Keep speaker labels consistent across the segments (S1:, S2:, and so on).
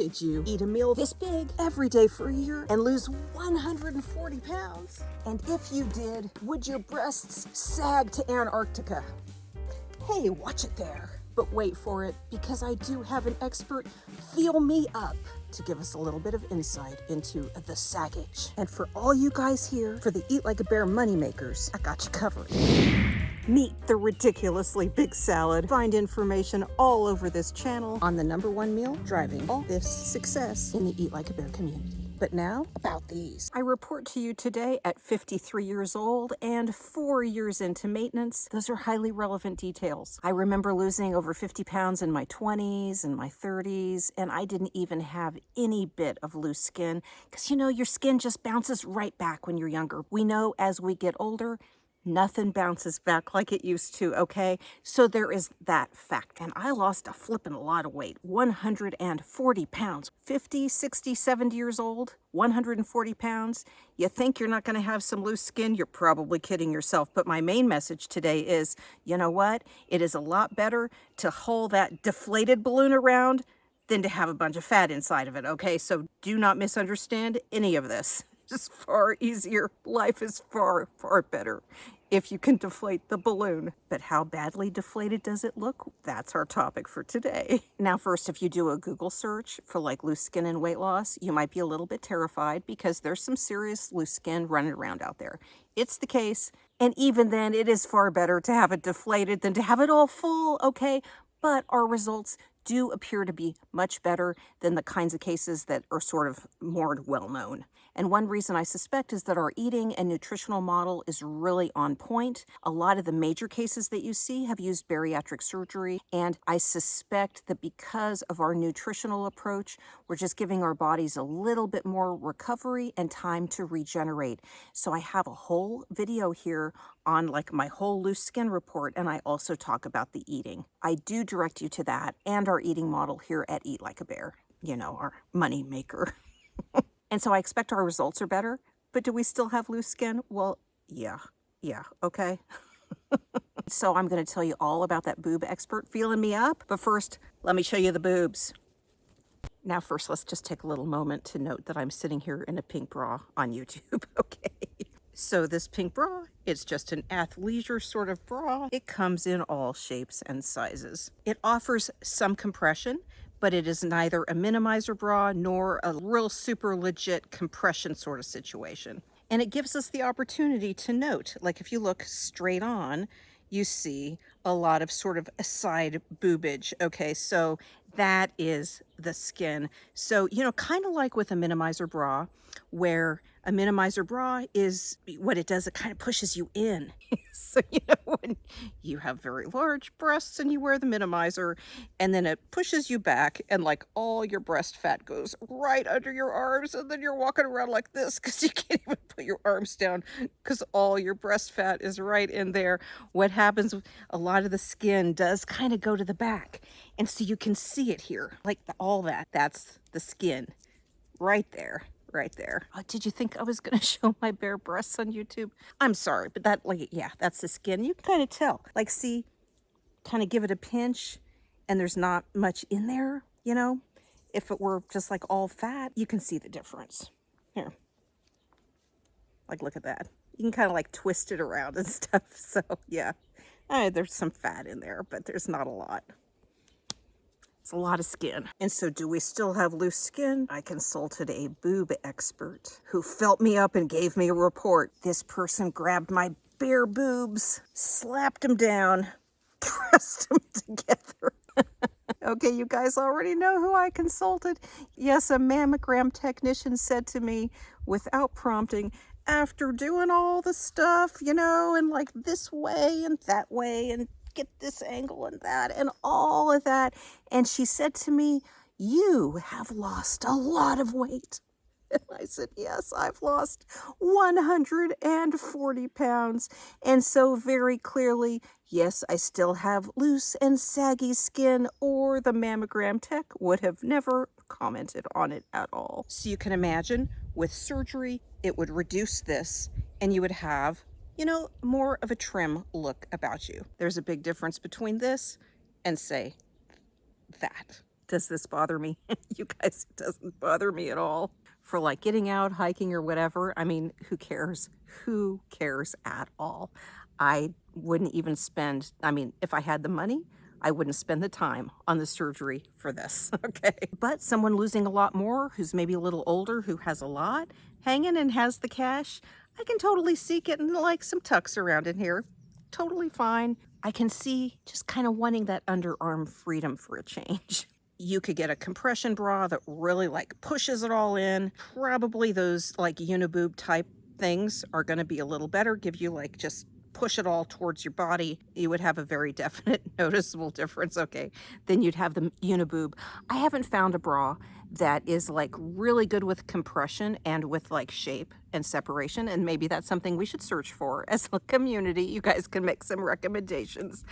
S1: Did you eat a meal this big every day for a year and lose 140 pounds? And if you did, would your breasts sag to Antarctica? Hey, watch it there. But wait for it, because I do have an expert feel me up to give us a little bit of insight into the saggage. And for all you guys here, for the Eat Like a Bear moneymakers, I got you covered. Meet the ridiculously big salad. Find information all over this channel on the #1 meal driving all this success in the Eat Like a Bear community. But now, about these. I report to you today at 53 years old and 4 years into maintenance. Those are highly relevant details. I remember losing over 50 pounds in my 20s and my 30s, and I didn't even have any bit of loose skin because, you know, your skin just bounces right back when you're younger. We know as we get older, nothing bounces back like it used to, okay? So there is that fact. And I lost a flippin' lot of weight, 140 pounds. 50, 60, 70 years old, 140 pounds. You think you're not gonna have some loose skin? You're probably kidding yourself. But my main message today is, you know what? It is a lot better to hold that deflated balloon around than to have a bunch of fat inside of it, okay? So do not misunderstand any of this. Just far easier. Life is far, far better if you can deflate the balloon. But how badly deflated does it look? That's our topic for today. Now, first, if you do a Google search for like loose skin and weight loss, you might be a little bit terrified because there's some serious loose skin running around out there. It's the case. And even then, it is far better to have it deflated than to have it all full, okay? But our results do appear to be much better than the kinds of cases that are sort of more well-known. And one reason I suspect is that our eating and nutritional model is really on point. A lot of the major cases that you see have used bariatric surgery, and I suspect that because of our nutritional approach, we're just giving our bodies a little bit more recovery and time to regenerate. So I have a whole video here on like my whole loose skin report, and I also talk about the eating. I do direct you to that and our eating model here at Eat Like a Bear, you know, our money maker. And so I expect our results are better, but do we still have loose skin? Well, yeah, okay. So I'm going to tell you all about that boob expert feeling me up, but first, let me show you the boobs. Now first, let's just take a little moment to note that I'm sitting here in a pink bra on YouTube, okay? So this pink bra, it's just an athleisure sort of bra. It comes in all shapes and sizes. It offers some compression, but it is neither a minimizer bra nor a real super legit compression sort of situation. And it gives us the opportunity to note, like if you look straight on, you see a lot of sort of a side boobage. Okay, so that is the skin. So, you know, kind of like with a minimizer bra, where a minimizer bra is what it does, it kind of pushes you in. So, you know, when you have very large breasts and you wear the minimizer, and then it pushes you back and like all your breast fat goes right under your arms, and then you're walking around like this because you can't even put your arms down because all your breast fat is right in there. What happens, a lot of the skin does kind of go to the back, and so you can see it here, like all that's the skin right there. Right there. Oh, did you think I was going to show my bare breasts on YouTube? I'm sorry, but that, like, yeah, that's the skin. You can kind of tell. Like, see, kind of give it a pinch, and there's not much in there, you know? If it were just like all fat, you can see the difference. Here. Like, look at that. You can kind of like twist it around and stuff. So, yeah. There's some fat in there, but there's not a lot. It's a lot of skin. And so do we still have loose skin? I consulted a boob expert who felt me up and gave me a report. This person grabbed my bare boobs, slapped them down, pressed them together. Okay, you guys already know who I consulted. Yes, a mammogram technician said to me without prompting, after doing all the stuff, you know, and like this way and that way and get this angle and that and all of that. And she said to me, you have lost a lot of weight. And I said, yes, I've lost 140 pounds. And so very clearly, yes, I still have loose and saggy skin, or the mammogram tech would have never commented on it at all. So you can imagine with surgery, it would reduce this and you would have, you know, more of a trim look about you. There's a big difference between this and say that. Does this bother me? You guys, it doesn't bother me at all. For like getting out, hiking or whatever, I mean, who cares? Who cares at all? I wouldn't even spend, I mean, if I had the money, I wouldn't spend the time on the surgery for this, okay? But someone losing a lot more, who's maybe a little older, who has a lot hanging and has the cash, I can totally see getting like some tucks around in here. Totally fine. I can see just kind of wanting that underarm freedom for a change. You could get a compression bra that really like pushes it all in. Probably those like uniboob type things are going to be a little better, give you like just push it all towards your body. You would have a very definite noticeable difference, okay? Then you'd have the uniboob. I haven't found a bra that is like really good with compression and with like shape and separation, and maybe that's something we should search for as a community. You guys can make some recommendations.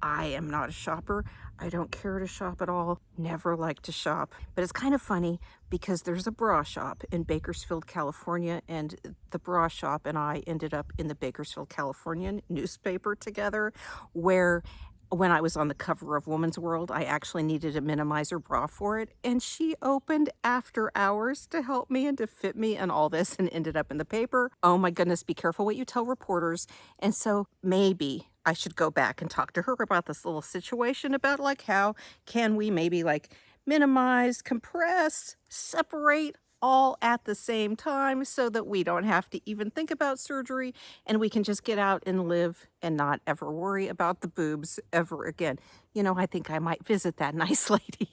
S1: I am not a shopper. I don't care to shop at all. Never like to shop. But it's kind of funny because there's a bra shop in Bakersfield, California, and the bra shop and I ended up in the Bakersfield, California newspaper together, where when I was on the cover of Woman's World, I actually needed a minimizer bra for it, and she opened after hours to help me and to fit me and all this, and ended up in the paper. Oh my goodness, be careful what you tell reporters. And so maybe I should go back and talk to her about this little situation about like how can we maybe like minimize, compress, separate all at the same time so that we don't have to even think about surgery and we can just get out and live and not ever worry about the boobs ever again. You know, I think I might visit that nice lady.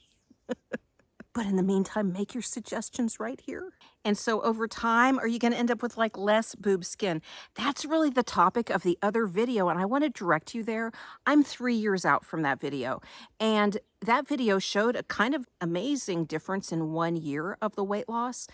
S1: But in the meantime, make your suggestions right here. And so over time, are you going to end up with like less boob skin? That's really the topic of the other video, and I want to direct you there. I'm 3 years out from that video, and that video showed a kind of amazing difference in 1 year of the weight loss.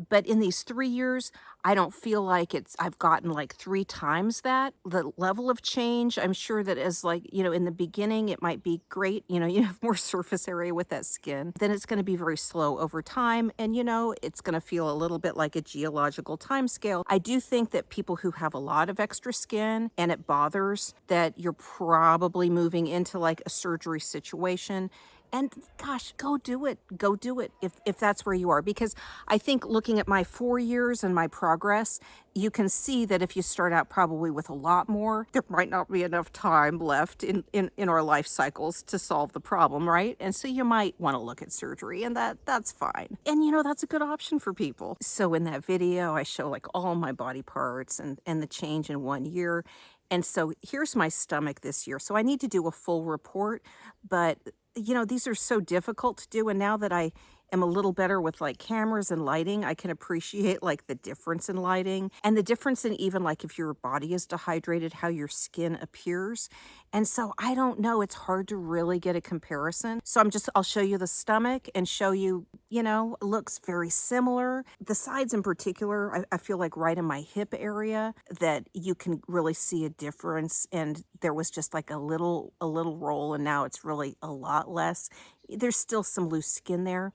S1: But in these 3 years, I don't feel like I've gotten like 3 times that. The level of change, I'm sure that as like, you know, in the beginning, it might be great. You know, you have more surface area with that skin. Then it's going to be very slow over time. And, you know, it's going to feel a little bit like a geological time scale. I do think that people who have a lot of extra skin and it bothers, that you're probably moving into like a surgery situation. And gosh, go do it. Go do it if that's where you are. Because I think looking at my 4 years and my progress, you can see that if you start out probably with a lot more, there might not be enough time left in our life cycles to solve the problem, right? And so you might want to look at surgery, and that's fine. And you know, that's a good option for people. So in that video, I show like all my body parts and the change in 1 year. And so here's my stomach this year. So I need to do a full report, but you know, these are so difficult to do. And now that I am a little better with like cameras and lighting, I can appreciate like the difference in lighting and the difference in even like if your body is dehydrated, how your skin appears. And so I don't know, it's hard to really get a comparison. So I'll show you the stomach and show you, you know, it looks very similar. The sides in particular, I feel like right in my hip area that you can really see a difference. And there was just like a little roll, and now it's really a lot less. There's still some loose skin there.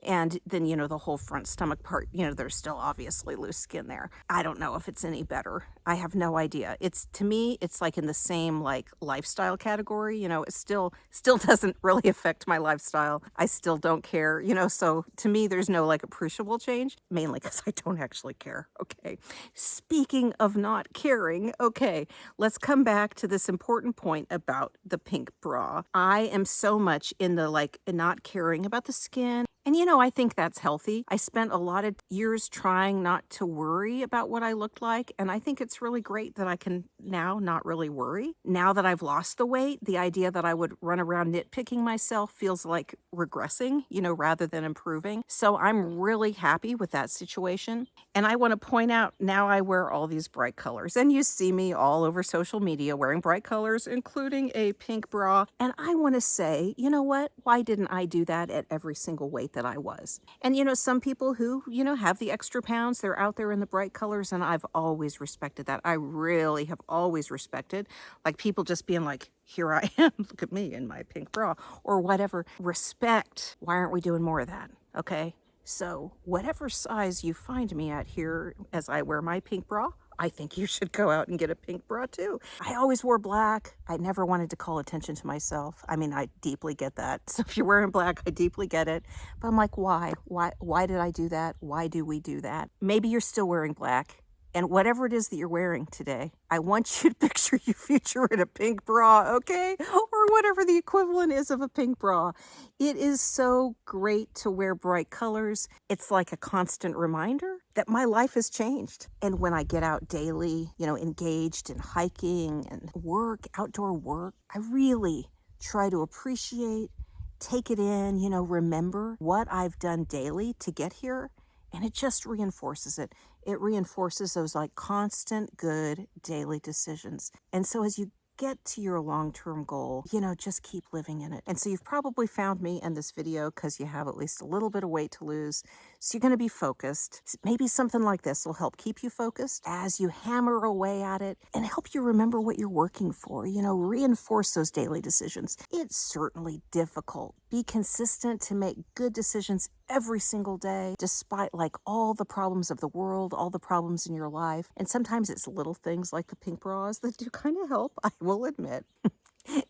S1: And then, you know, the whole front stomach part, you know, there's still obviously loose skin there. I don't know if it's any better. I have no idea. To me, it's like in the same like lifestyle category, you know, it still doesn't really affect my lifestyle. I still don't care, you know, so to me, there's no like appreciable change, mainly because I don't actually care. Okay. Speaking of not caring, okay, let's come back to this important point about the pink bra. I am so much in the like not caring about the skin. And you know, I think that's healthy. I spent a lot of years trying not to worry about what I looked like, and I think it's really great that I can now not really worry. Now that I've lost the weight, the idea that I would run around nitpicking myself feels like regressing, you know, rather than improving. So I'm really happy with that situation. And I want to point out, now I wear all these bright colors, and you see me all over social media wearing bright colors, including a pink bra. And I want to say, you know what? Why didn't I do that at every single weight that I was? And you know, some people who, you know, have the extra pounds, they're out there in the bright colors, and I've always respected that. I really have always respected like people just being like, here I am, look at me in my pink bra or whatever. Respect. Why aren't we doing more of that? Okay. So whatever size you find me at here as I wear my pink bra, I think you should go out and get a pink bra too. I always wore black. I never wanted to call attention to myself. I mean, I deeply get that. So if you're wearing black, I deeply get it. But I'm like, why? Why did I do that? Why do we do that? Maybe you're still wearing black. And whatever it is that you're wearing today, I want you to picture your future in a pink bra, okay? Or whatever the equivalent is of a pink bra. It is so great to wear bright colors. It's like a constant reminder that my life has changed. And when I get out daily, engaged in hiking and work, outdoor work, I really try to appreciate, take it in, remember what I've done daily to get here. And it just reinforces it. It reinforces those like constant good daily decisions. And so as you get to your long-term goal, just keep living in it. And so you've probably found me in this video because you have at least a little bit of weight to lose. So you're going to be focused. Maybe something like this will help keep you focused as you hammer away at it and help you remember what you're working for, reinforce those daily decisions. It's certainly difficult. Be consistent to make good decisions every single day, despite like all the problems of the world, all the problems in your life. And sometimes it's little things like the pink bras that do kind of help, I will admit.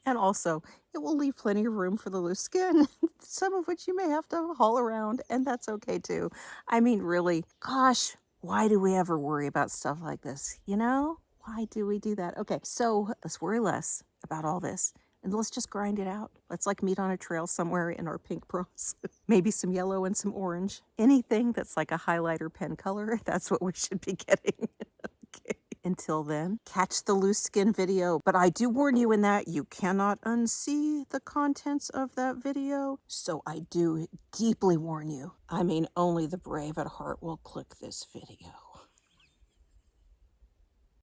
S1: And also, it will leave plenty of room for the loose skin, some of which you may have to haul around, and that's okay too. I mean, really, gosh, why do we ever worry about stuff like this? Why do we do that? Okay, so let's worry less about all this. And let's just grind it out. Let's like meet on a trail somewhere in our pink bras. Maybe some yellow and some orange. Anything that's like a highlighter pen color, that's what we should be getting. Okay. Until then, catch the loose skin video. But I do warn you in that you cannot unsee the contents of that video. So I do deeply warn you. I mean, only the brave at heart will click this video.